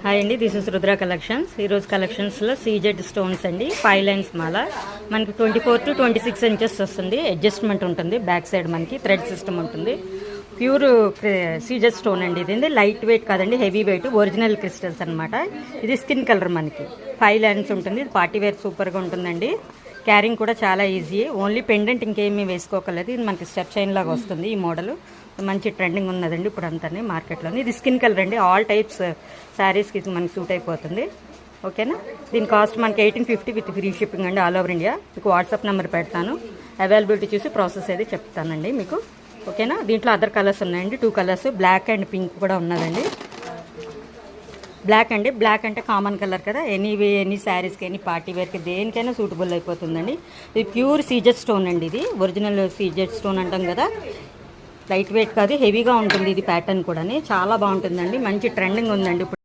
Hi అండి, this is Rudra collections. ఈరోజు కలెక్షన్స్లో సీజెడ్ స్టోన్స్ అండి, 5 లైన్స్ మాల. మనకి 24 to 26 ఇంచెస్ వస్తుంది. అడ్జస్ట్మెంట్ ఉంటుంది. బ్యాక్ సైడ్ మనకి థ్రెడ్ సిస్టమ్ ఉంటుంది. ప్యూర్ సీజెడ్ స్టోన్ అండి. ఇది లైట్ వెయిట్ కాదండి, హెవీ వెయిట్. ఒరిజినల్ క్రిస్టల్స్ అనమాట. ఇది స్కిన్ కలర్ మనకి 5 లైన్స్ ఉంటుంది. ఇది పార్టీ వేర్ సూపర్గా ఉంటుందండి. క్యారింగ్ కూడా చాలా ఈజీ. ఓన్లీ పెండెంట్ ఇంకేమీ వేసుకోకలేదు. ఇది మనకి స్టెప్ చైన్ లాగా వస్తుంది. ఈ మోడల్ మంచి ట్రెండింగ్ ఉన్నదండి ఇప్పుడు అంతా మార్కెట్లోని. ఇది స్కిన్ కలర్ అండి. ఆల్ టైప్స్ శారీస్కి ఇది మనకి సూట్ అయిపోతుంది. ఓకేనా. దీని కాస్ట్ మనకి 1850 విత్ ఫ్రీ షిప్పింగ్ అండి, ఆల్ ఓవర్ ఇండియా. మీకు వాట్సాప్ నెంబర్ పెడతాను. అవైలబిలిటీ చూసి ప్రాసెస్ అయితే చెప్తానండి మీకు. ఓకేనా. దీంట్లో అదర్ కలర్స్ ఉన్నాయండి, 2 కలర్స్, బ్లాక్ అండ్ పింక్ కూడా ఉన్నదండి. బ్లాక్ అండి, బ్లాక్ అంటే కామన్ కలర్ కదా, ఎనీ శారీస్కి, ఎనీ పార్టీ వేర్కి, దేనికైనా సూటబుల్ అయిపోతుందండి. ఇది ప్యూర్ సీజెడ్ స్టోన్ అండి. ఇది ఒరిజినల్ సీజెడ్ స్టోన్ అంటాం కదా. లైట్ వెయిట్ కాదు, హెవీగా ఉంటుంది. ఇది ప్యాటర్న్ కూడా చాలా బాగుంటుందండి. మంచి ట్రెండింగ్ ఉందండి ఇప్పుడు.